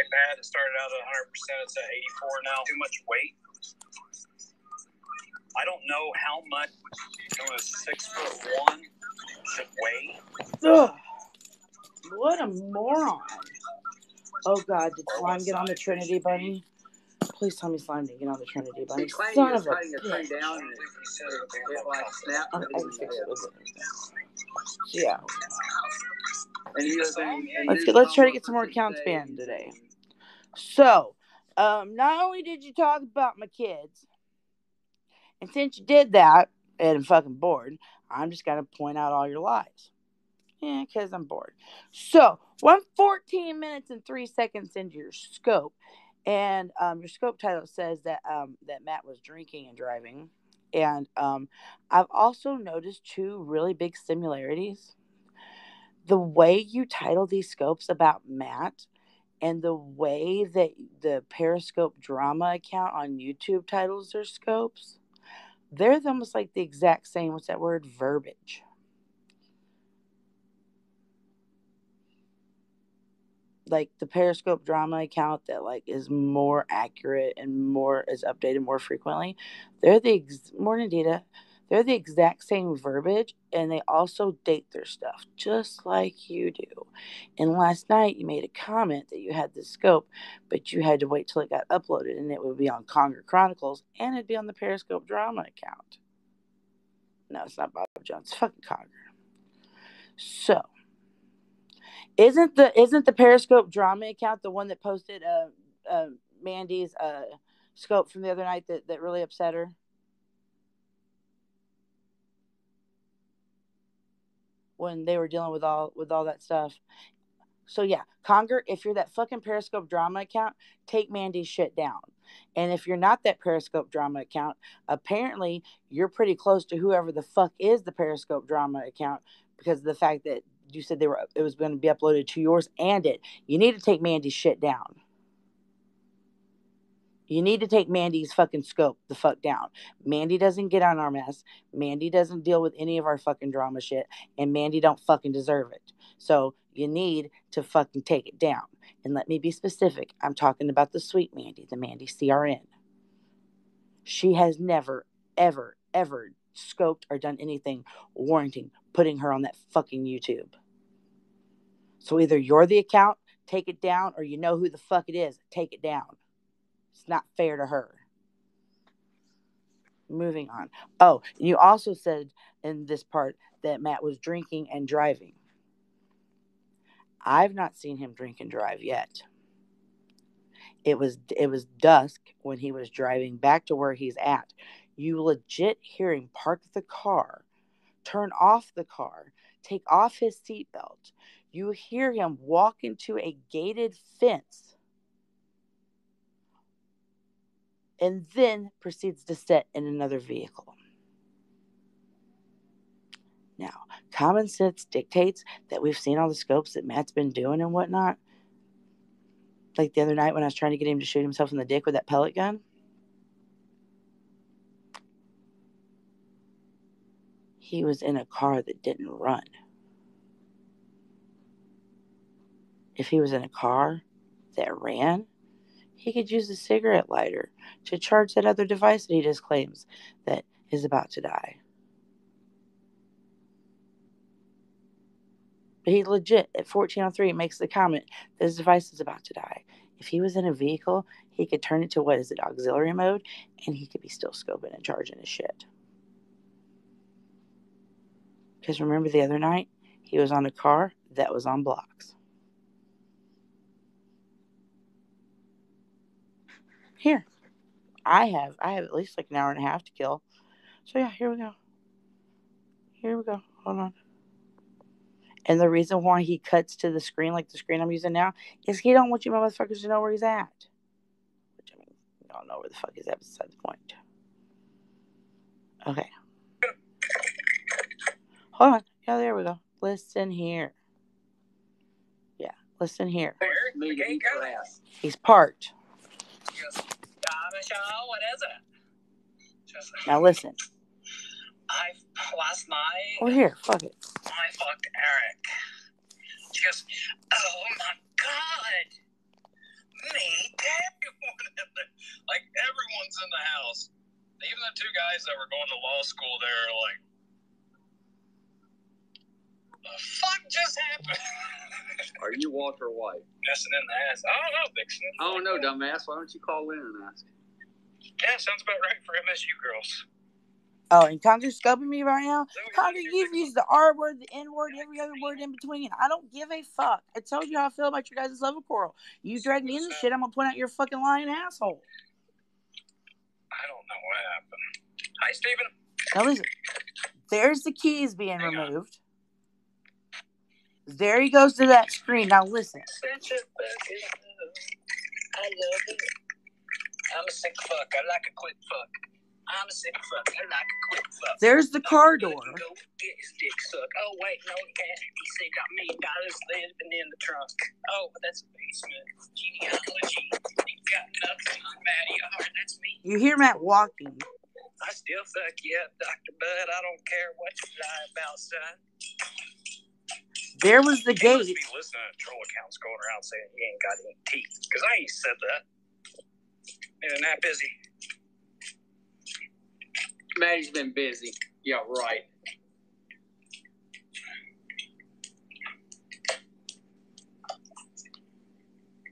iPad. It started out at 100%. It's at 84 now. Too much weight. I don't know how much it was 6'1" should weigh. Ugh. What a moron. Oh, God, did Slime get on the Trinity Bunny? Please tell me Slime didn't get on the Trinity Bunny. Son of a bitch. Yeah. Let's try to get some more accounts banned today. So, not only did you talk about my kids, and since you did that, and I'm fucking bored, I'm just going to point out all your lies. Yeah, because I'm bored. So, 14 minutes and 3 seconds into your scope, and your scope title says that that Matt was drinking and driving. And I've also noticed two really big similarities. The way you title these scopes about Matt and the way that the Periscope Drama account on YouTube titles their scopes, they're almost like the exact same, what's that word, verbiage. Like the Periscope Drama account that like is more accurate and more is updated more frequently. They're the morning data. They're the exact same verbiage, and they also date their stuff just like you do. And last night you made a comment that you had the scope, but you had to wait till it got uploaded, and it would be on Conger Chronicles, and it'd be on the Periscope Drama account. No, it's not Bob Jones. It's fucking Conger. So, isn't the Periscope Drama account the one that posted Mandy's scope from the other night that really upset her? When they were dealing with all that stuff. So yeah, Conger, if you're that fucking Periscope Drama account, take Mandy's shit down. And if you're not that Periscope Drama account, apparently you're pretty close to whoever the fuck is the Periscope Drama account because of the fact that you said it was going to be uploaded to yours and it. You need to take Mandy's shit down. You need to take Mandy's fucking scope the fuck down. Mandy doesn't get on our mess. Mandy doesn't deal with any of our fucking drama shit. And Mandy don't fucking deserve it. So you need to fucking take it down. And let me be specific. I'm talking about the sweet Mandy, the Mandy CRN. She has never, ever, ever scoped or done anything warranting putting her on that fucking YouTube. So either you're the account, take it down, or you know who the fuck it is, take it down. It's not fair to her. Moving on. Oh, you also said in this part that Matt was drinking and driving. I've not seen him drink and drive yet. It was dusk when he was driving back to where he's at. You legit hear him park the car, turn off the car, take off his seatbelt. You hear him walk into a gated fence and then proceeds to sit in another vehicle. Now, common sense dictates that we've seen all the scopes that Matt's been doing and whatnot. Like the other night when I was trying to get him to shoot himself in the dick with that pellet gun. He was in a car that didn't run. If he was in a car that ran, he could use a cigarette lighter to charge that other device that he just claims that is about to die. But he legit, at 14:03, makes the comment that his device is about to die. If he was in a vehicle, he could turn it to, auxiliary mode, and he could be still scoping and charging his shit. Because remember the other night, he was on a car that was on blocks. Here. I have at least like an hour and a half to kill. So yeah, here we go. Hold on. And the reason why he cuts to the screen like the screen I'm using now is he don't want you motherfuckers to know where he's at. Which, I mean, you don't know where the fuck he's at beside the point. Okay. Hold on. Yeah, there we go. Listen here. Yeah, listen here. He's parked. He goes, Michelle, what is it? Now listen. Last night. Oh, here. Fuck it. I fucked Eric. She goes, oh my God. the two guys that were going to law school there are like, the fuck just happened? Are you Walter White? Messing in the ass. I don't know, Vixen. I don't know, dumbass. Why don't you call in and ask? Yeah, sounds about right for MSU girls. Oh, and Conger's scoping me right now? Conger, you've used the R word, the N word, every other word in between. I don't give a fuck. I told you how I feel about your guys' love of Coral. You drag me in this shit, I'm gonna point out your fucking lying asshole. I don't know what happened. Hi, Steven. Now listen, there's the keys being removed. There he goes to that screen. Now listen. I love it. I'm a sick fuck. I like a quick fuck. I'm a sick fuck. I like a quick fuck. There's the car door. Go get his dick sucked. Oh, wait, no, he can't. He said got $1 million living in the trunk. Oh, but that's a basement. Genealogy. He got nothing on Matty Hard. That's me. You hear Matt walking. I still fuck you up, Dr. Bud. I don't care what you lie about, son. There was the He gate. must be listening to troll accounts going around saying he ain't got any teeth. Because I ain't said that. Isn't that busy? Maddie's been busy. Yeah, right.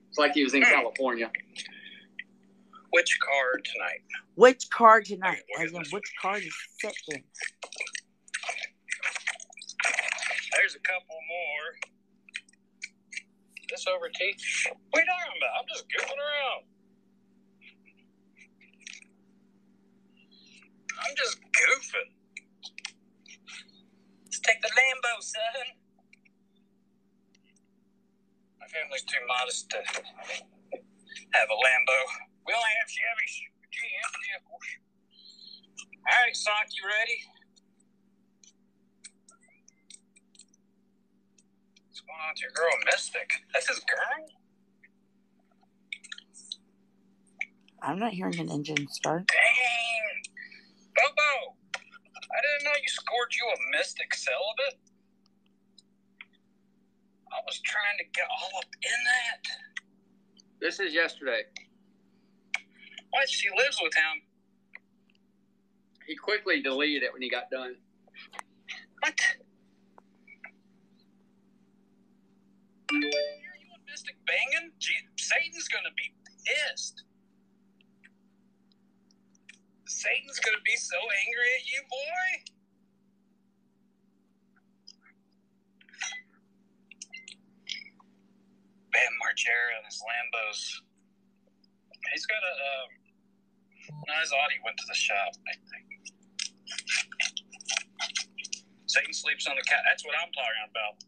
It's like he was in California. Which card tonight? Which car tonight? As in, which car is set in? There's a couple more. This over T? What are you talking about? I'm just goofing around. I'm just goofing. Let's take the Lambo, son. My family's too modest to have a Lambo. We only have Chevy GM vehicles. All right, Sock, you ready? What's going on with your girl, Mystic? That's his girl? I'm not hearing an engine start. Dang! Bobo! I didn't know you scored you a Mystic celibate. I was trying to get all up in that. This is yesterday. What? She lives with him. He quickly deleted it when he got done. What? You and Mystic banging? Satan's gonna be pissed. Satan's gonna be so angry at you, boy. Bam Margera and his Lambos. He's got a, no, his Audi went to the shop, I think. Satan sleeps on the couch. That's what I'm talking about.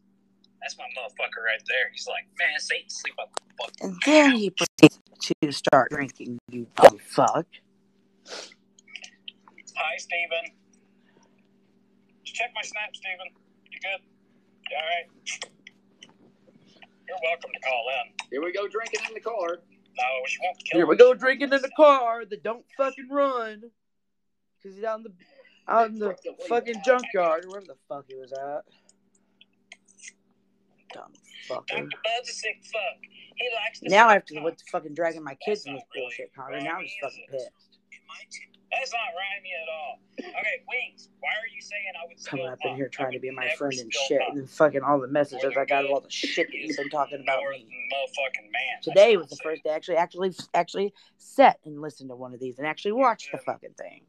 That's my motherfucker right there. He's like, man, Satan sleep on the fuck. And then he proceeds to start drinking, you dumb fuck. Hi, Steven. Did you check my snap, Steven? You good? You all right? You're welcome to call in. Here we go drinking in the car. No, she won't kill Here we go drinking in the car that don't fucking run. Because he's out in the fucking junkyard, or wherever the fuck he was at. Dumb fucker. Dr. Bud's a sick fuck. He likes to Now I have to deal with fucking dragging my kids in this bullshit, Connor. Now I'm just fucking pissed. That's not rhymey at all. Okay, Wings, why are you saying I would still Coming up in fuck? here trying to be my Never friend and still shit, fuck. and then fucking all the messages Northern I got of all the good shit that you've been talking about me. Motherfucking man. Today was the first day I actually sat and listened to one of these and actually watched the fucking thing.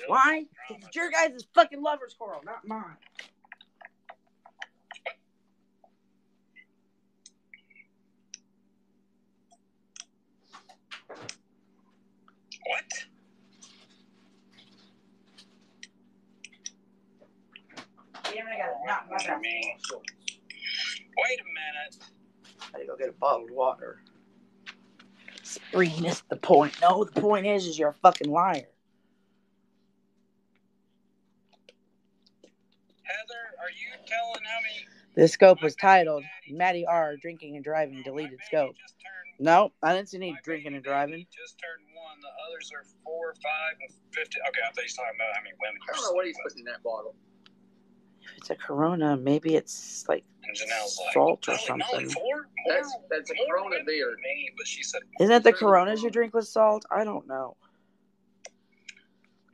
Why? Because it's your guys' fucking lover's quarrel, not mine. What? Damn, I gotta knock my back. Wait a minute. I gotta go get a bottle of water. Spree missed the point. No, the point is you're a fucking liar. Heather, are you telling how many... This scope was titled Matty R. Drinking and Driving Deleted Scope. No, I didn't see any drinking and driving. Just turned 1. The others are 4, 5, and 50. Okay, I thought he was talking about how many women. I don't know what he's putting in that bottle. If it's a Corona, maybe it's like salt or something. That's a Corona beer. But she said, isn't it the Coronas you drink with salt? I don't know.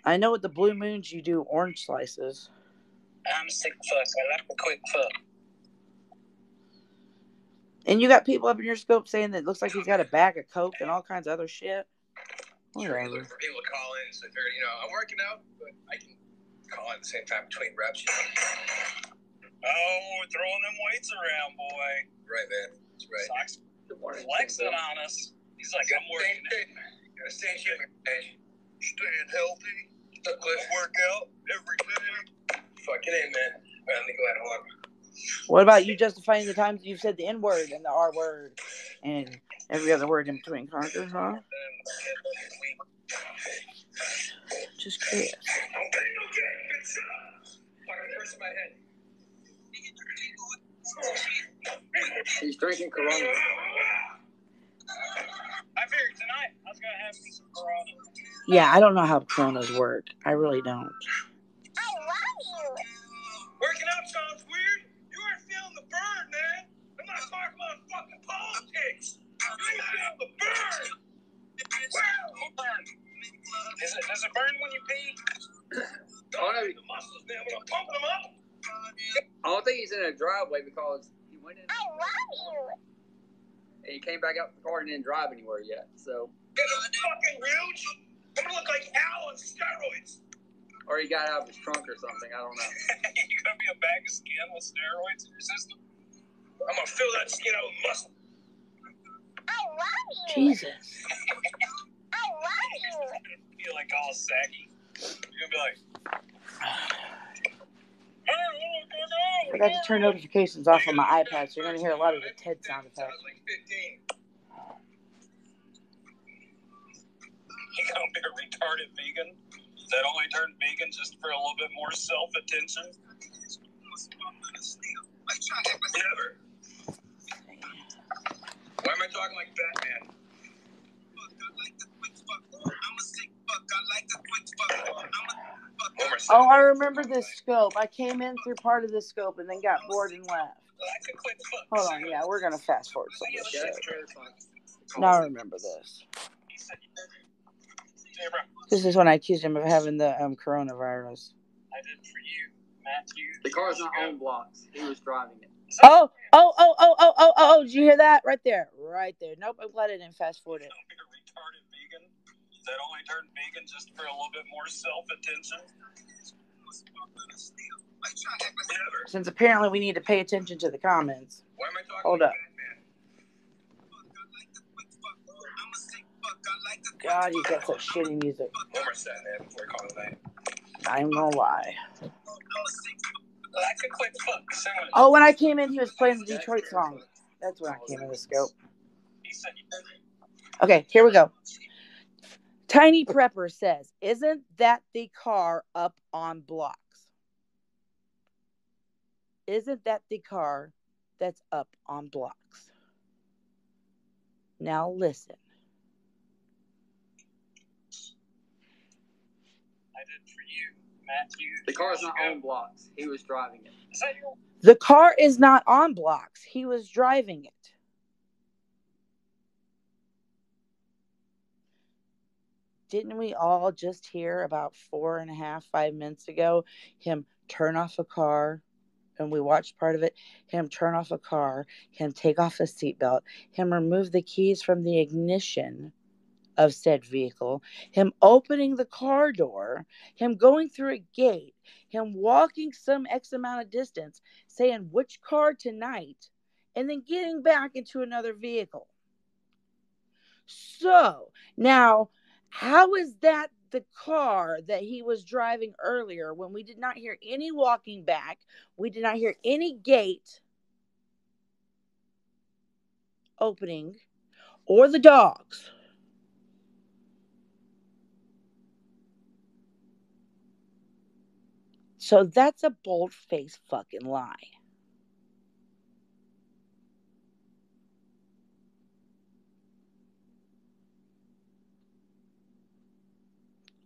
I know with the blue moons you do orange slices. I'm a sick fuck. I like the quick fuck. And you got people up in your scope saying that it looks like he's got a bag of coke and all kinds of other shit. Sure, you're looking for people to call in. So, I'm working out, but I can call in at the same time between reps, Oh, we're throwing them weights around, boy. Right, man. That's right. Sox flexing on us. He's like, I'm working out. Gotta stay in shape. Staying healthy. Work out every day. Fuck it in, man. All right, let me go ahead. Hold on. What about you justifying the times you've said the N word and the R word and every other word in between, conger, huh? Just curious. He's drinking Corona. I figured tonight I was gonna have some Corona. Yeah, I don't know how Coronas work. I really don't. I love you. Working out sounds weird. You aren't feeling the burn, man. I'm not talking about fucking politics. You ain't feeling the burn. Wow, burn. Does it burn when you pee? Oh, no. The muscles, man. When I'm pumping them up. I don't think he's in a driveway because he went in. I love you. And he came back out the car and didn't drive anywhere yet. So. It's fucking huge. I'm gonna look like Al on steroids. Or he got out of his trunk or something. I don't know. You're gonna be a bag of skin with steroids in your system. I'm gonna fill that skin out with muscle. I love you. Jesus. I love you. You're gonna feel like all saggy. You're gonna be like. I forgot to turn notifications off on my iPad, so you're going to hear a lot of the TED sound effects. Like 15. You gonna be a retarded vegan that only turned vegan just for a little bit more self-attention? Never. Why am I talking like Batman? Oh, I remember this scope. I came in through part of this scope and then got bored and left. Hold on, yeah, we're going to fast forward some of this shit. Now I remember this. This is when I accused him of having the coronavirus. I did for you, Matthew. The car's not on blocks. He was driving it. Oh, did you hear that? Right there. Nope, I'm glad I didn't fast forward it. You're a retarded vegan that only turned vegan just for a little bit more self-attention. Since apparently we need to pay attention to the comments. Why am I talking Hold like up. Batman? God, you got such shitty music. One more set, man, before I call it night. I'm gonna lie. Like a quick fuck. Oh, when I came in, he was playing the Detroit song. That's when I came in the scope. Okay, here we go. Tiny Prepper says, isn't that the car up on blocks? Isn't that the car that's up on blocks? Now listen. I did for you, Matthew. The car's not on blocks. He was driving it. Is that your... The car is not on blocks. He was driving it. Didn't we all just hear about 5 minutes ago him turn off a car? And we watched part of it. Him turn off a car. Him take off a seatbelt. Him remove the keys from the ignition of said vehicle. Him opening the car door. Him going through a gate. Him walking some X amount of distance. Saying which car tonight. And then getting back into another vehicle. So, now... how is that the car that he was driving earlier when we did not hear any walking back? We did not hear any gate opening or the dogs. So that's a bold-faced fucking lie.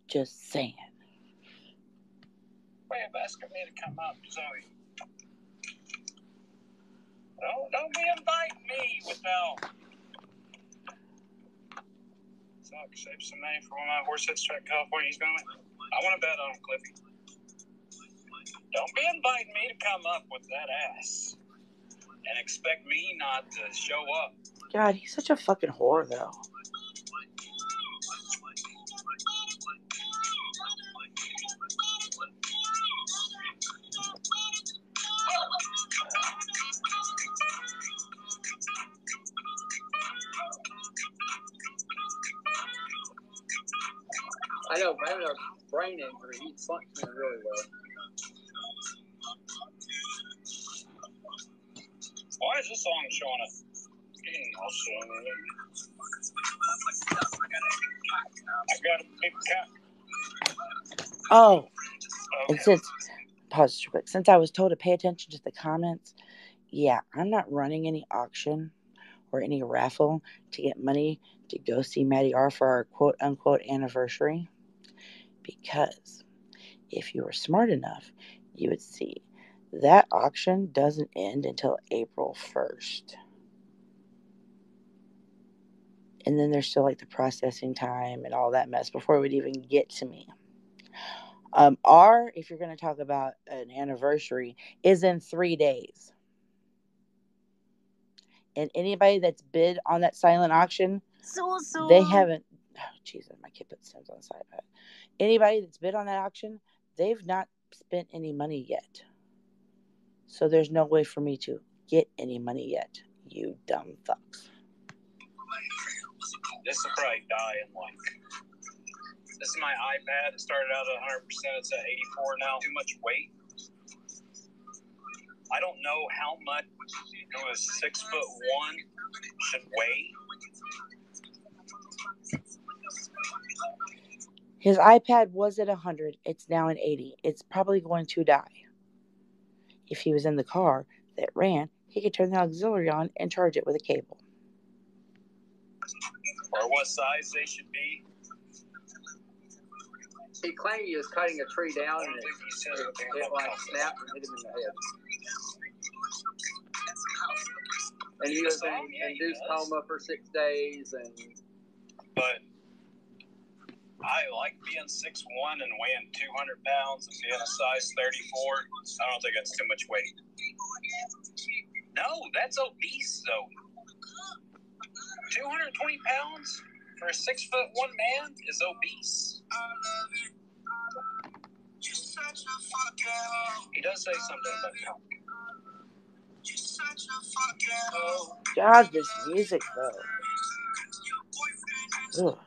Just saying. Way of asking me to come up, Zoe. Don't be inviting me without. So I can save some money for when my horse hits track California. He's going. I want to bet on Cliffy. Don't be inviting me to come up with that ass and expect me not to show up. God, he's such a fucking whore, though. I know, but having a brain injury, he's functioning really well. Why is this song showing us? I got a big cat. Oh, Okay. and pause real quick. Since I was told to pay attention to the comments, yeah, I'm not running any auction or any raffle to get money to go see Maddie R for our quote-unquote anniversary. Because if you were smart enough, you would see that auction doesn't end until April 1st. And then there's still like the processing time and all that mess before it would even get to me. If you're going to talk about an anniversary, is in 3 days. And anybody that's bid on that silent auction, they haven't. Oh, Jesus, my kid put Sims on the side of it. Anybody that's bid on that auction, they've not spent any money yet. So there's no way for me to get any money yet, you dumb fucks. This will probably die in like. This is my iPad. It started out at 100%. It's at 84 now. Too much weight. I don't know how much who is 6'1" should weigh. His iPad was at 100. It's now at 80. It's probably going to die. If he was in the car that ran, he could turn the auxiliary on and charge it with a cable. Or what size they should be. He claimed he was cutting a tree down and it like snapped and hit him in the head. And he was in induced coma for 6 days. But I like being 6'1" and weighing 200 pounds and being a size 34. I don't think that's too much weight. No, that's obese though. 220 pounds for a 6'1" man is obese. He does say something about milk. God, this music though. Ugh.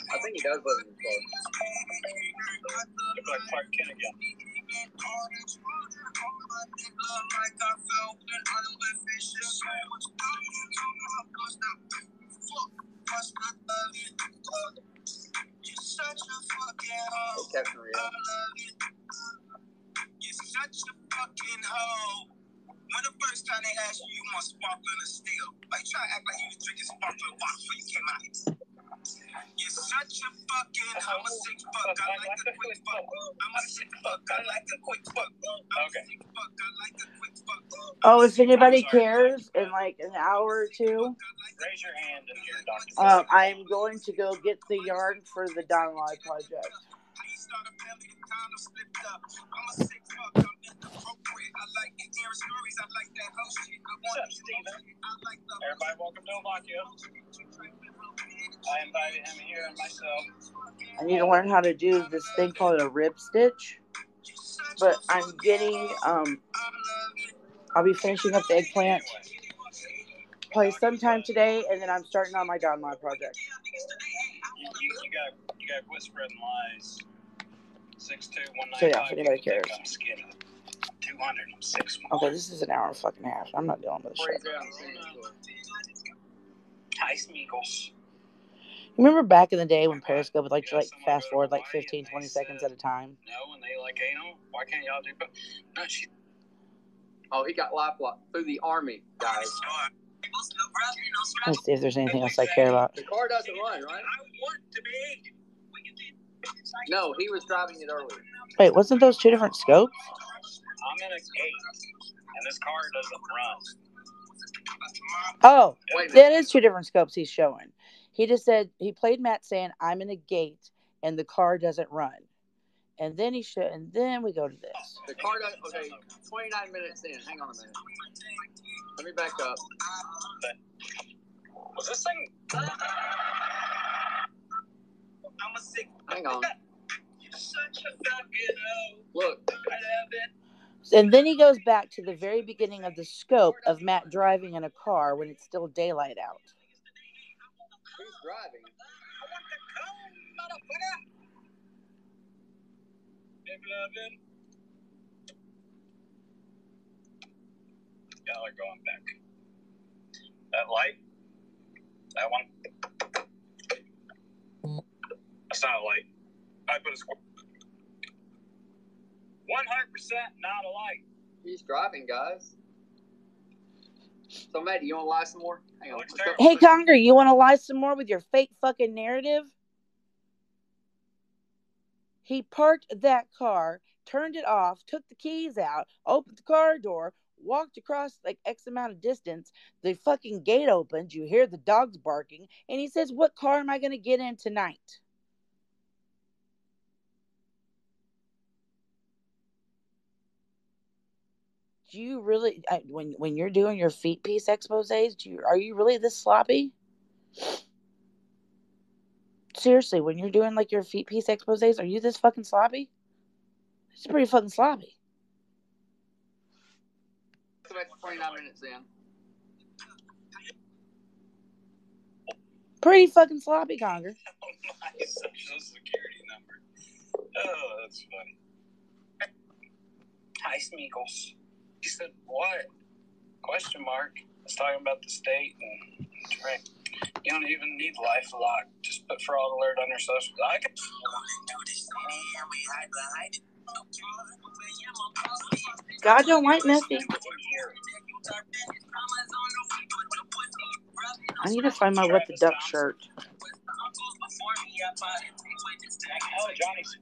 I think he does live in the club. Look like Clark Kent again. Captain Rio. You're such a fucking hoe. When the first time they asked you, you want sparkling or still? Like, try to act like you was drinking sparkling water before you came out. You're such a fucking hoe. I'm a sick fuck. I like the quick fuck. I'm a sick fuck. I like the quick fuck. I'm a sick fuck. I like the quick fuck. Oh, if anybody cares, in like an hour or two, raise your hand and hear Dr. I'm going to go get the yarn for the download project. What's up, Steven? Everybody, welcome to Ovakia. I invited him here and myself. I need to learn how to do this thing called a rib stitch. But I'm getting, I'll be finishing up the eggplant probably sometime today, and then I'm starting on my download project. You got to quit spreading lies. 6'2", 195. So yeah, if anybody cares. I'm skinny. 200, I'm 6'1". Okay, this is an hour and fucking half. I'm not dealing with this shit. Hi, Smeagol. Remember back in the day when Periscope would like to like fast forward like 15, 20 seconds at a time? No, and they like, hey, no, why can't y'all do both? No, Oh, he got lifelocked through the army, guys. Let's see if there's anything else I care about. The car doesn't run, right? I want to be. No, he was driving it earlier. Wait, wasn't those two different scopes? I'm in a gate, and this car doesn't run. Oh, that is two different scopes he's showing. He just said he played Matt saying, "I'm in a gate and the car doesn't run," and then and then we go to this. The car doesn't. Okay, 29 minutes in. Hang on a minute. Let me back up. Was this thing? Hang on. Look. And then he goes back to the very beginning of the scope of Matt driving in a car when it's still daylight out. Who's driving? Yeah, they're going back. That light. That one. That's not a light. I put a square. 100% not a light. He's driving, guys. So, Matt, do you want to lie some more? Hang on. Hey, Conger, you want to lie some more with your fake fucking narrative? He parked that car, turned it off, took the keys out, opened the car door, walked across like X amount of distance. The fucking gate opens. You hear the dogs barking. And he says, "What car am I going to get in tonight?" Do you really, when you're doing your feet piece exposés, are you really this sloppy? Seriously, when you're doing like your feet piece exposés, are you this fucking sloppy? It's pretty fucking sloppy. It's about 29 minutes in. Pretty fucking sloppy, Conger. My social security number. Oh, that's funny. Hi, Smeagol's. He said, "What?" Question mark. I was talking about the state and direct. You don't even need LifeLock. Just put fraud alert on your social. I can. God don't like messy. I need to find my What the Duck shirt. Oh, Johnny's.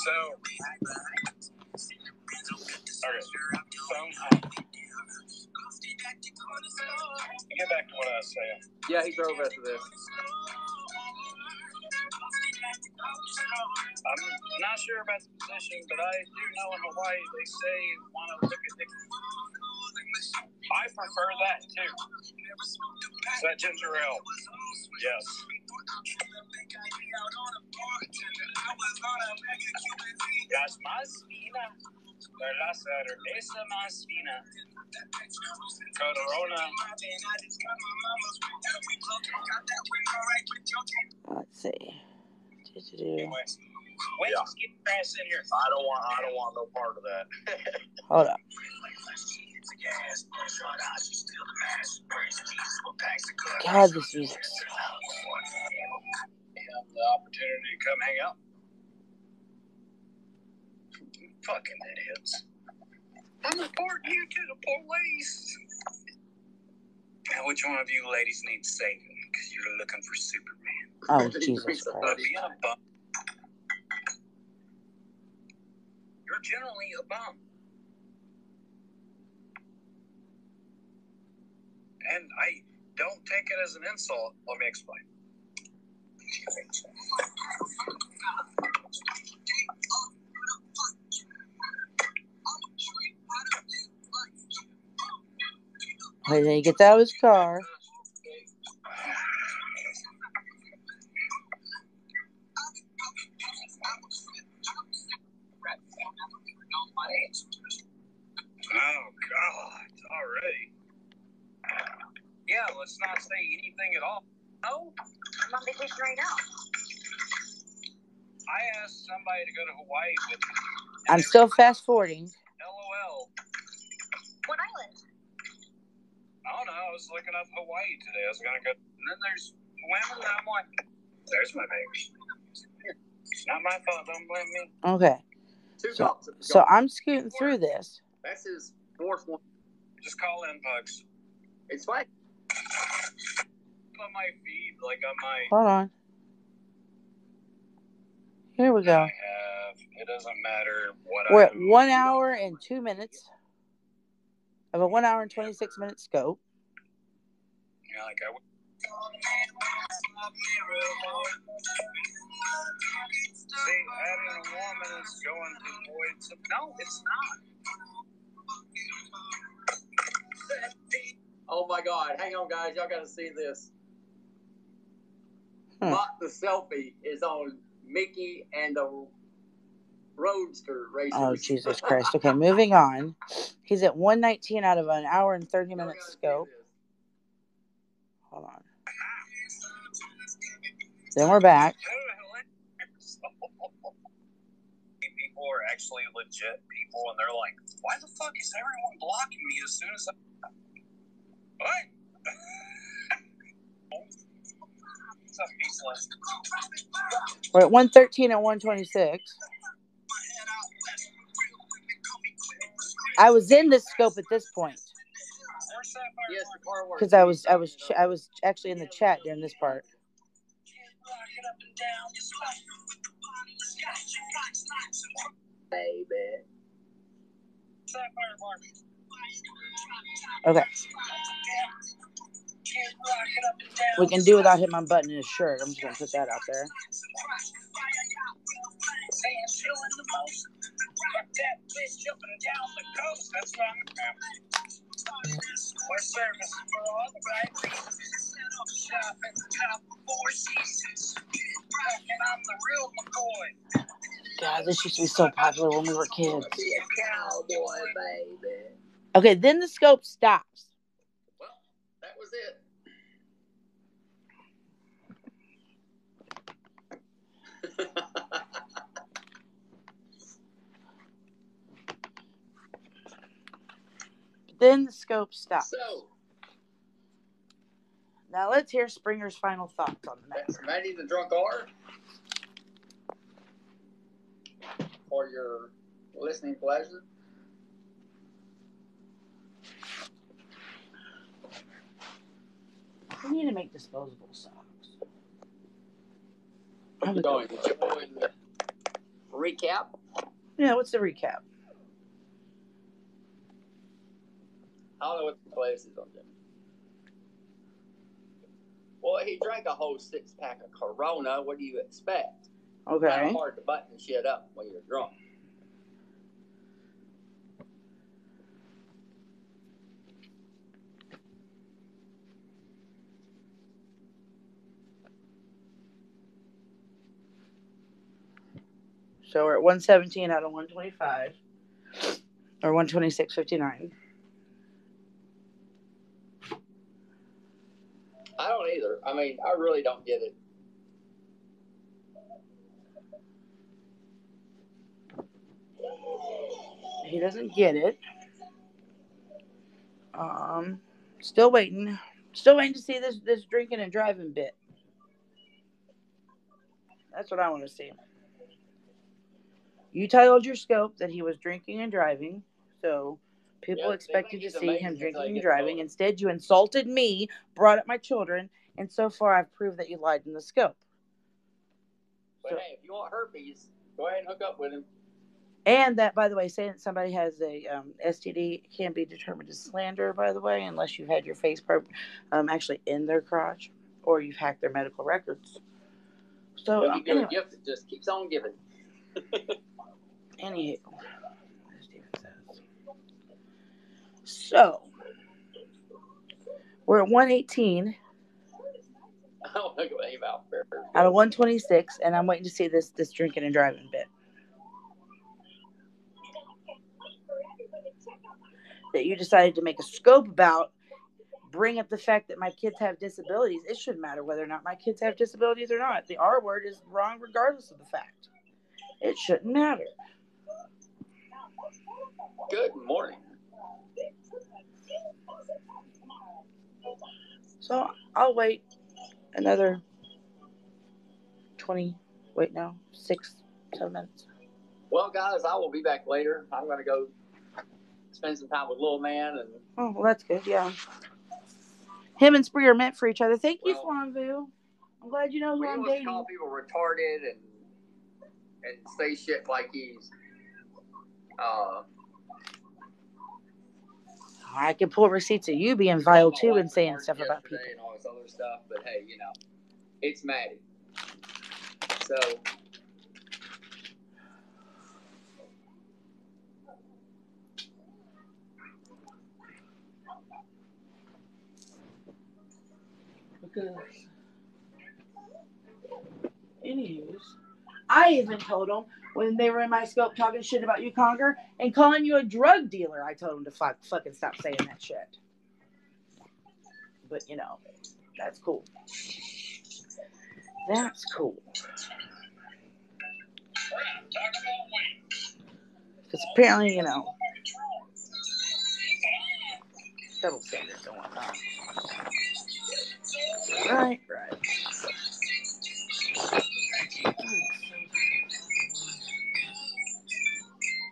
So, okay, phone. Get back to what I was saying. Yeah, he drove after this. I'm not sure about the position, but I do know in Hawaii they say you want to look at the. I prefer that too. Is that ginger ale? Yes. Gas más fina. La cerveza más fina. Corona. Let's see. Anyways, wait, just get fast in here. I don't want no part of that. Hold up. God, this music sucks. The opportunity to come hang out. Fucking idiots. I'm reporting you to the police. Now, which one of you ladies needs saving? Because you're looking for Superman. Oh, Jesus Christ. Being a bum. You're generally a bum. And I don't take it as an insult. Let me explain. Wait, then he gets out of his car. Oh, God. Already. Yeah, let's not say anything at all. No? I'm on vacation right now. I asked somebody to go to Hawaii with me. I'm still fast forwarding. LOL. What island? I don't know. I was looking up Hawaii today. I was going to go. And then there's women, and I'm like, there's my baby. It's not my fault. Don't blame me. Okay. So I'm scooting through this. That's his fourth one. Just call in, Pugs. It's fine. on my feed, like on my... Hold on. Here we go. It doesn't matter what We're at 1 hour and 2 minutes of a 1 hour and 26 minute scope. Yeah, like I would... See, adding a woman is going to void some... No, it's not. Oh my God! Hang on, guys. Y'all got to see this. Hmm. Mock the selfie is on Mickey and the Roadster racers. Oh, Jesus Christ. Okay, moving on. He's at 119 out of an hour and 30 minute scope. Hold on. Then we're back. People are actually legit people, and they're like, why the fuck is everyone blocking me as soon as I... What? What's up, Peaceless? We're at 113 and 126. I was in this scope at this point. Yes, the car works. Because I was actually in the chat during this part. Baby. Okay. We can do without him unbuttoning his shirt. I'm just going to put that out there. God, this used to be so popular when we were kids. Cowboy, baby. Okay, then the scope stops. Well, that was it. Then the scope stops. So, now let's hear Springer's final thoughts on the matter. that's Maddie the Drunk R. For your listening pleasure. We need to make disposable socks. Are you going to join the recap? Yeah, what's the recap? I don't know what the place is on them. Well, he drank a whole 6-pack of Corona. What do you expect? Okay. Kind of hard to button shit up when you're drunk. So we're at 117 out of 125. Or 126.59. I don't either. I mean, I really don't get it. He doesn't get it. Still waiting. Still waiting to see this drinking and driving bit. That's what I want to see. You titled your scope that he was drinking and driving, so people expected to see him drinking and driving. Instead, you insulted me, brought up my children, and so far I've proved that you lied in the scope. But hey, if you want herpes, go ahead and hook up with him. And that, by the way, saying that somebody has a STD can be determined as slander, by the way, unless you've had your face probe actually in their crotch or you've hacked their medical records. So, When you give a gift, it just keeps on giving. Anywho, as Steven says. So, we're at 118 I don't think of aim out there. out of 126, and I'm waiting to see this drinking and driving bit. That you decided to make a scope about, bring up the fact that my kids have disabilities. It shouldn't matter whether or not my kids have disabilities or not. The R word is wrong regardless of the fact. It shouldn't matter. Good morning. So I'll wait another 6, 7 minutes. Well, guys, I will be back later. I'm going to go spend some time with little man. And oh, well, that's good, yeah. him and Spree are meant for each other. Thank you, Swanvu. I'm glad you know who I'm dating. Call people retarded and say shit like he's. I can pull receipts of you being vile too and saying stuff about people and all this other stuff. But hey, you know, it's Maddie. So. Anyways, I even told them when they were in my scope talking shit about you, Conger, and calling you a drug dealer, I told them to fucking stop saying that shit. But, you know, that's cool. That's cool. Because apparently, you know, double standards and whatnot. Right.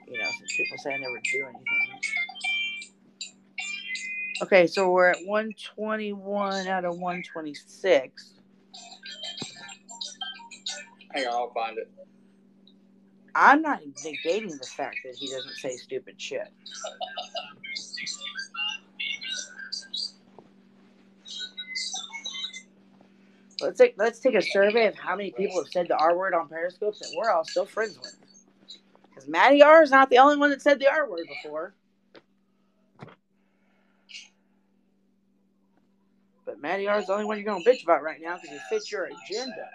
You know, since people say I never do anything. Okay, so we're at 121 out of 126. Hang on, I'll find it. I'm not negating the fact that he doesn't say stupid shit. Let's take a survey of how many people have said the R word on Periscope that we're all still friends with. Because Matty R is not the only one that said the R word before. But Matty R is the only one you're going to bitch about right now because he fits your agenda.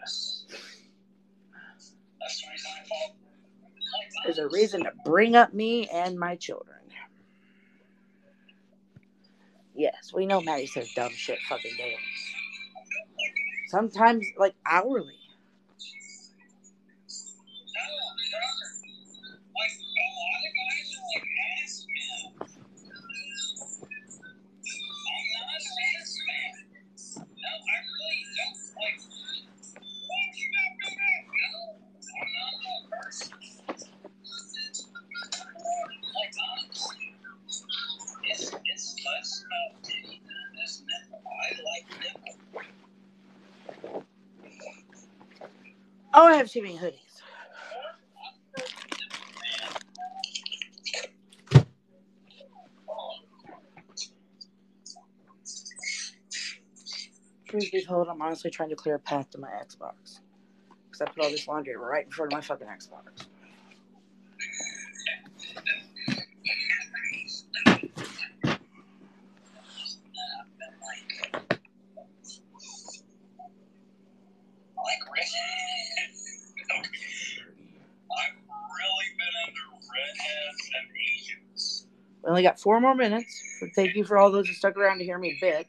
There's a reason to bring up me and my children. Yes, we know Matty says dumb shit fucking daily. Sometimes, like, hourly. Oh, I have too many hoodies. Truth be told, I'm honestly trying to clear a path to my Xbox. Because I put all this laundry right in front of my fucking Xbox. We only got 4 more minutes. So thank you for all those who stuck around to hear me bitch. Let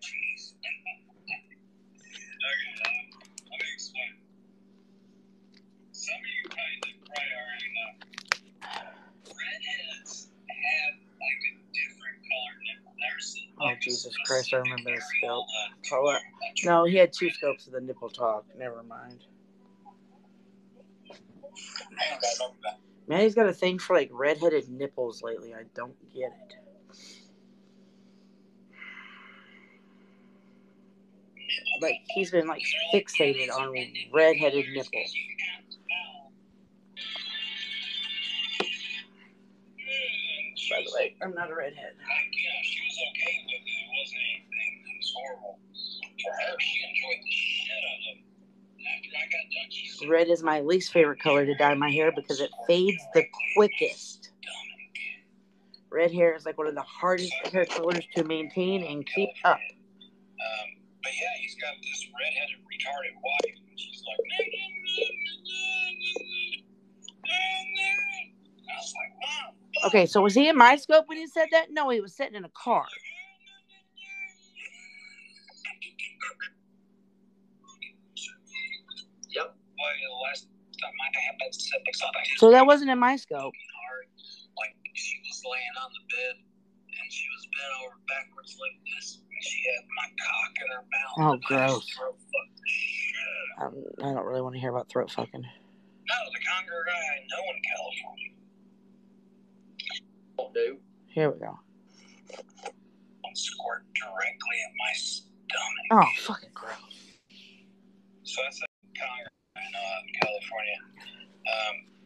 me explain. Some of you kind of probably already know. Redheads have like a different color nipple. Oh, Jesus Christ, I remember this scope. Oh, no, he had 2 scopes of the nipple talk. Never mind. Manny's got a thing for like redheaded nipples lately. I don't get it. Like, he's been like fixated on redheaded nipples. By the way, I'm not a redhead. Yeah, she was okay with it. It wasn't anything that was horrible. For her, she enjoyed the shit out of it. After I got done, she said, Red is my least favorite color to dye my hair because it fades the quickest. Red hair is like one of the hardest hair colors to maintain and keep up. But yeah, he's got this redheaded retarded wife, and she's like, I was like, Mom. Okay, so was he in my scope when he said that? No, he was sitting in a car. Yep. Well, the last time my dad had something. So that wasn't in my scope. Like, she was laying on the bed, and she was bent over backwards like this, and she had my cock in her mouth. Oh, gross. Throat fucked the shit out of her. I don't really want to hear about throat fucking. No, the conger guy I know in California. Won't do. Here we go. Squirt directly in my stomach. Oh, fucking gross. So that's a conger in California.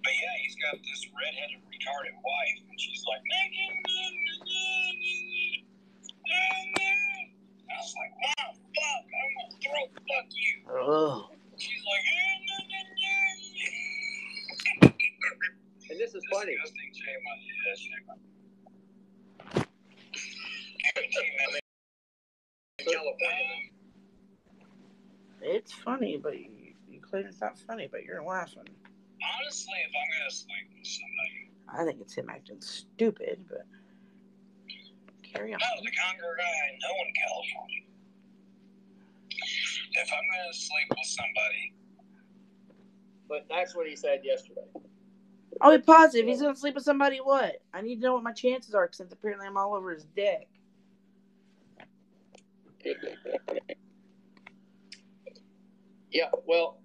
But yeah, he's got this redheaded retarded wife, and she's like, I was like, Mom, fuck, I'm gonna throat fuck you. Oh. She's like, And this is funny. Disgusting shame on you. Yeah, California. It's funny, but you claim it's not funny, but you're laughing. Honestly, if I'm gonna sleep with somebody, I think it's him acting stupid, but carry on. No, the conger guy I know in California. If I'm gonna sleep with somebody, But that's what he said yesterday. I'll be positive. He's gonna sleep with somebody. What? I need to know what my chances are, since apparently I'm all over his dick. Yeah, well,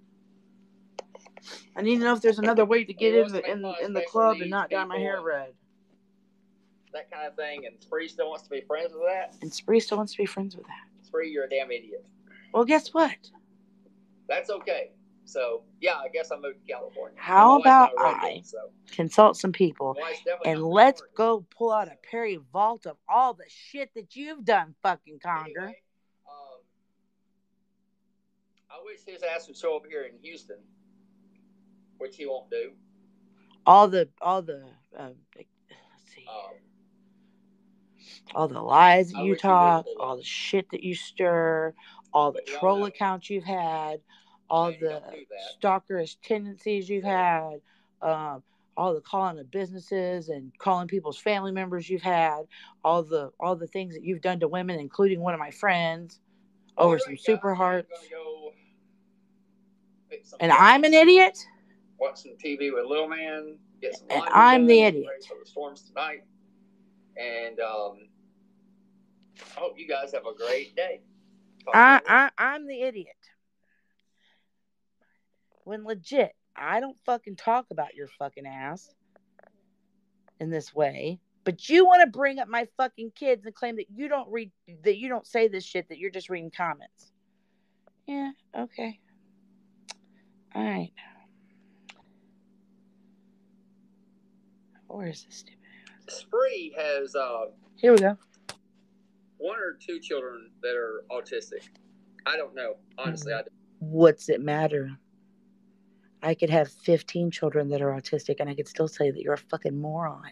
I need to know if there's another way to get in the club and not dye my hair people red. that kind of thing, and Spree still wants to be friends with that. And Spree still wants to be friends with that. Spree, you're a damn idiot. Well, guess what? That's okay. So, yeah, I guess I moved to California. How about I consult some people and let's go pull out a Perry vault of all the shit that you've done, fucking conger. Anyway, I wish his ass would show up here in Houston, which he won't do. All the let's see. All the lies that you talk, all the shit that you stir, all the troll accounts you've had, all the stalkerish tendencies you've had, all the calling of businesses and calling people's family members you've had, all the things that you've done to women, including one of my friends, over some super hearts. And I'm an idiot? Watch some TV with Little Man. Get some and I'm the idiot. For the storms tonight. And I hope you guys have a great day. I'm the idiot. When legit, I don't fucking talk about your fucking ass in this way. But you want to bring up my fucking kids and claim that you don't say this shit, that you're just reading comments. Yeah, okay. All right. Where is this stupid ass? Spree has here we go. 1 or 2 children that are autistic. I don't know. Honestly, I don't. What's it matter? I could have 15 children that are autistic and I could still say that you're a fucking moron.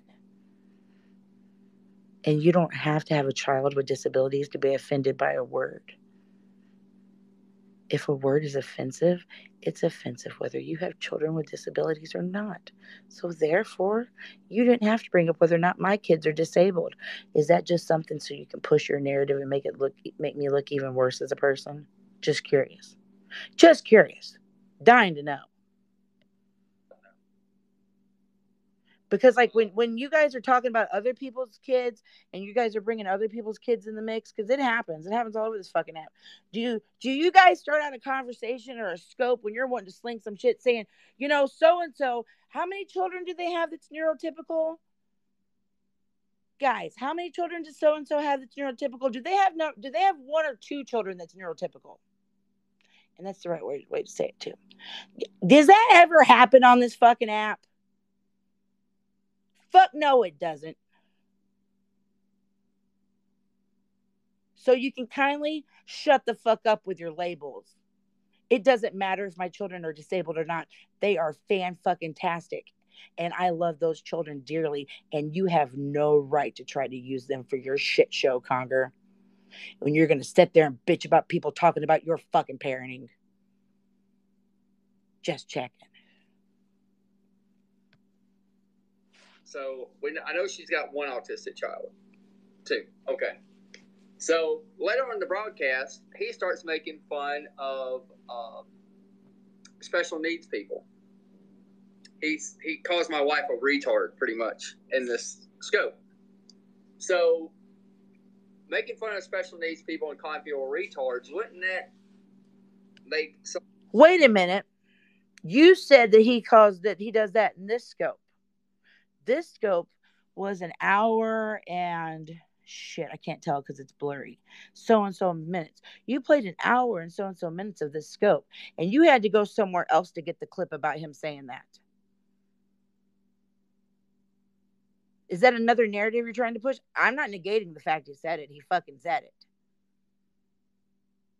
And you don't have to have a child with disabilities to be offended by a word. If a word is offensive, it's offensive whether you have children with disabilities or not. So therefore, you didn't have to bring up whether or not my kids are disabled. Is that just something so you can push your narrative and make me look even worse as a person? Just curious. Just curious. Dying to know. Because like when you guys are talking about other people's kids and you guys are bringing other people's kids in the mix, because it happens all over this fucking app. Do you guys start out a conversation or a scope when you're wanting to sling some shit saying, so and so, how many children do they have that's neurotypical? Guys, how many children does so and so have that's neurotypical? Do they have 1 or 2 children that's neurotypical? And that's the right way to say it too. Does that ever happen on this fucking app? Fuck no, it doesn't. So you can kindly shut the fuck up with your labels. It doesn't matter if my children are disabled or not. They are fan-fucking-tastic. And I love those children dearly. And you have no right to try to use them for your shit show, conger. When you're going to sit there and bitch about people talking about your fucking parenting. Just checking. So I know she's got 1 autistic child. 2. Okay. So later on in the broadcast, he starts making fun of special needs people. He calls my wife a retard, pretty much, in this scope. So making fun of special needs people and calling people retards, wouldn't that make some... Wait a minute. You said that he does that in this scope. This scope was an hour and Shit, I can't tell because it's blurry. So and so minutes. You played an hour and so minutes of this scope, and you had to go somewhere else to get the clip about him saying that. Is that another narrative you're trying to push? I'm not negating the fact he said it. He fucking said it.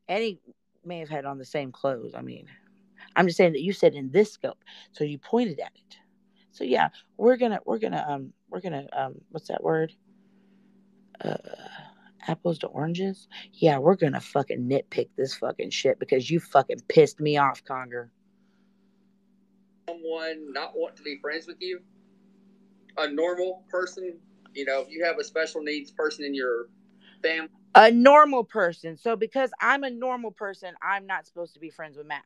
And he may have had on the same clothes. I mean, I'm just saying that you said in this scope, so you pointed at it. So yeah, we're gonna what's that word? Uh, apples to oranges. Yeah, we're gonna fucking nitpick this fucking shit because you fucking pissed me off, Conger. Someone not want to be friends with you, a normal person, if you have a special needs person in your family. A normal person. So because I'm a normal person, I'm not supposed to be friends with Matt.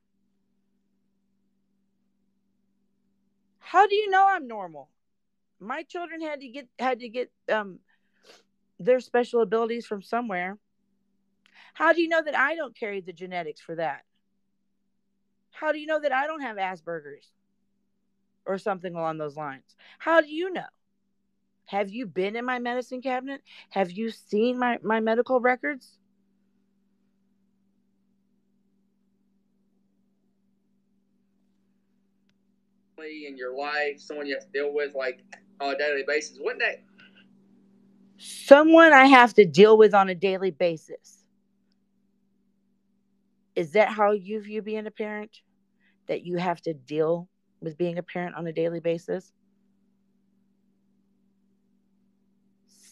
How do you know I'm normal? My children had to get their special abilities from somewhere. How do you know that I don't carry the genetics for that? How do you know that I don't have Asperger's or something along those lines? How do you know? Have you been in my medicine cabinet? Have you seen my medical records? In your life, someone you have to deal with like on a daily basis. Wouldn't that someone I have to deal with on a daily basis? Is that how you view being a parent? That you have to deal with being a parent on a daily basis?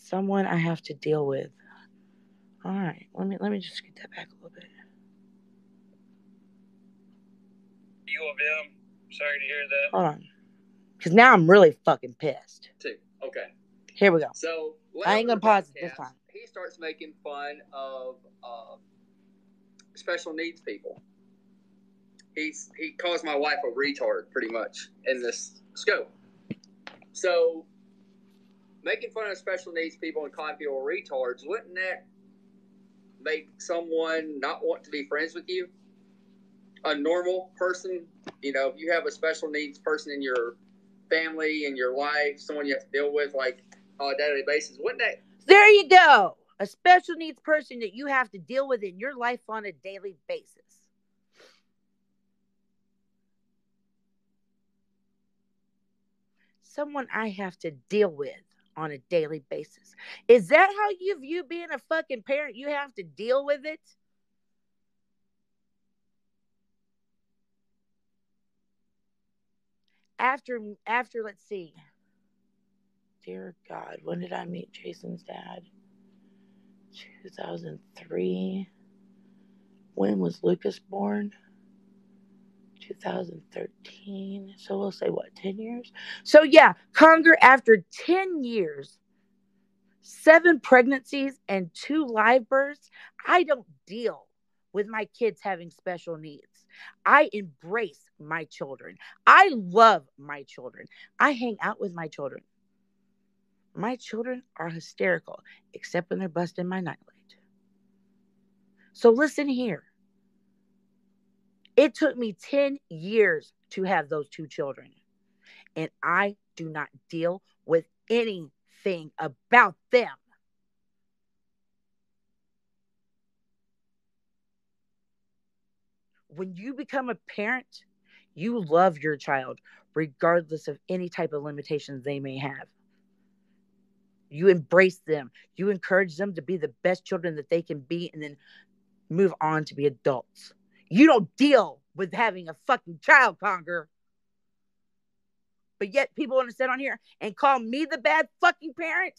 Someone I have to deal with. All right, let me just get that back a little bit. U of M. Sorry to hear that. Hold on, because now I'm really fucking pissed. too? Okay. Here we go. So I ain't gonna pause it this time. He starts making fun of special needs people. He calls my wife a retard, pretty much, in this scope. So, making fun of special needs people and calling people retards, wouldn't that make someone not want to be friends with you? A normal person, if you have a special needs person in your family, in your life, someone you have to deal with like on a daily basis, wouldn't that? There you go. A special needs person that you have to deal with in your life on a daily basis. Someone I have to deal with on a daily basis. Is that how you view being a fucking parent? You have to deal with it? After let's see. Dear God, when did I meet Jason's dad? 2003. When was Lucas born? 2013. So we'll say what, 10 years? So yeah, Conger, after 10 years, 7 pregnancies and 2 live births, I don't deal with my kids having special needs. I embrace my children. I love my children. I hang out with my children. My children are hysterical, except when they're busting my nightlight. So listen here. It took me 10 years to have those 2 children, and I do not deal with anything about them. When you become a parent, you love your child regardless of any type of limitations they may have. You embrace them. You encourage them to be the best children that they can be and then move on to be adults. You don't deal with having a fucking child, Conger. But yet people want to sit on here and call me the bad fucking parent?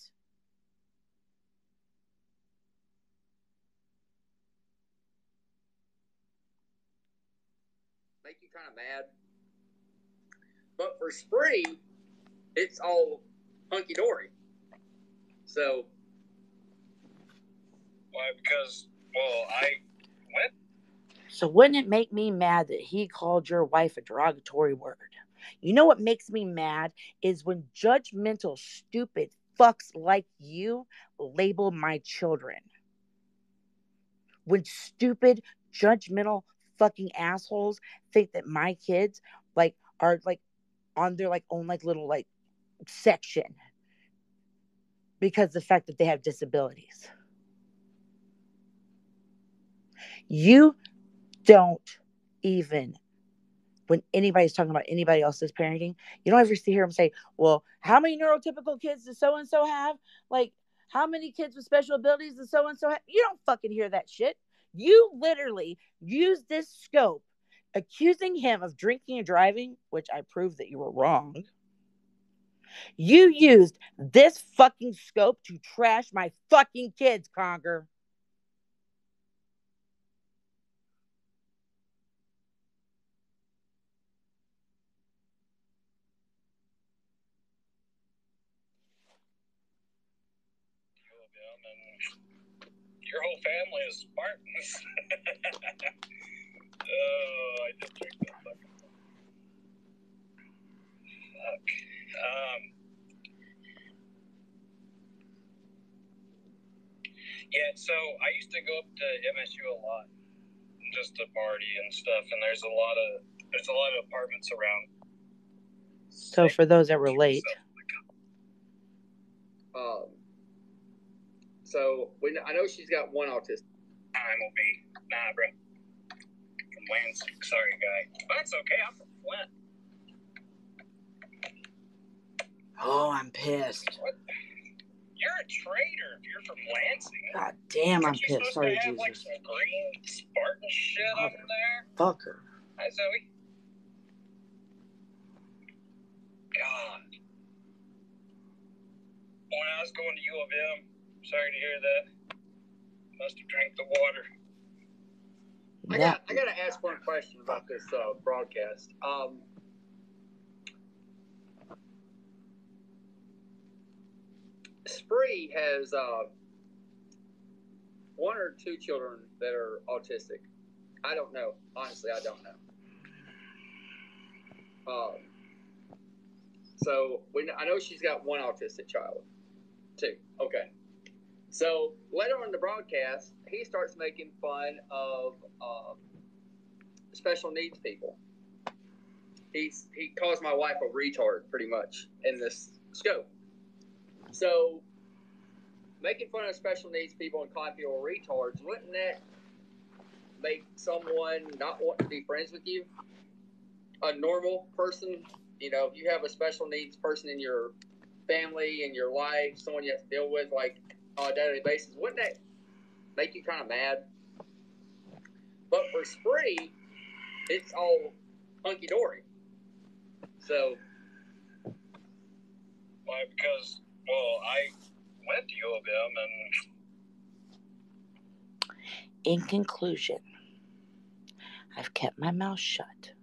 Make you kind of mad. But for Spree, it's all hunky dory. So, why? Because, I went. So wouldn't it make me mad that he called your wife a derogatory word? You know what makes me mad is when judgmental, stupid fucks like you label my children. When stupid, judgmental fucking assholes think that my kids are on their own little section. because of the fact that they have disabilities. You don't even, when anybody's talking about anybody else's parenting, you don't ever hear them say, well, how many neurotypical kids does so-and-so have? Like, how many kids with special abilities does so-and-so have? You don't fucking hear that shit. You literally use this scope accusing him of drinking and driving, which I proved that you were wrong. You used this fucking scope to trash my fucking kids, Conger. Your whole family is Spartans. Oh, I just drink that fucking fuck. Yeah, so I used to go up to MSU a lot, just to party and stuff. And there's a lot of apartments around. So for those that relate, so I know she's got one autistic. Time will be bro. From Lansing, sorry, guy, but it's okay. I'm from Flint. Oh, I'm pissed. What? You're a traitor if you're from Lansing. God damn, I'm Aren't you pissed. supposed Sorry, to have, Jesus. like, some green Spartan shit over there? Fucker. Hi, Zoe. God. When I was going to U of M, sorry to hear that. Must have drank the water. I gotta ask one question about this broadcast. Spree has one or two children that are autistic. I don't know. Honestly, I don't know. So I know she's got one autistic child. Two. Okay. So later on in the broadcast, he starts making fun of special needs people. He calls my wife a retard, pretty much, in this scope. So making fun of special needs people and calling people retards, wouldn't that make someone not want to be friends with you? A normal person, if you have a special needs person in your family, in your life, someone you have to deal with, like, on a daily basis, wouldn't that make you kind of mad? But for Spree, it's all hunky-dory. So... Why? Because, I went to U of M and... In conclusion, I've kept my mouth shut.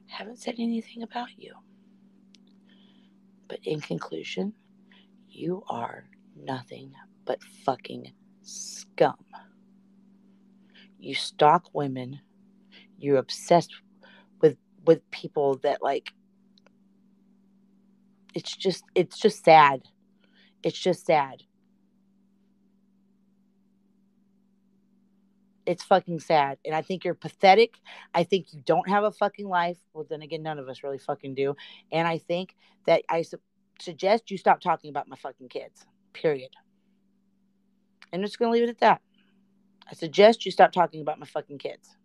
Haven't said anything about you. But in conclusion, you are nothing but fucking scum. You stalk women. You're obsessed with people that, like, it's just sad. It's just sad. It's fucking sad. And I think you're pathetic. I think you don't have a fucking life. Well, then again, none of us really fucking do. And I think that I suggest you stop talking about my fucking kids. Period. And I'm just going to leave it at that. I suggest you stop talking about my fucking kids.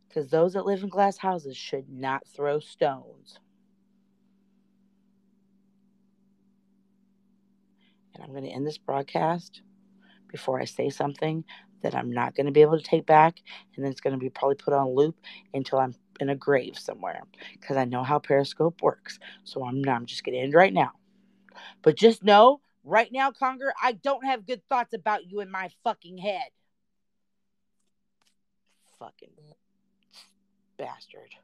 Because those that live in glass houses should not throw stones. And I'm going to end this broadcast before I say something that I'm not going to be able to take back. And then it's going to be probably put on loop until I'm in a grave somewhere. Because I know how Periscope works. So I'm just going to end right now. But just know, right now, Conger, I don't have good thoughts about you in my fucking head. Fucking bastard.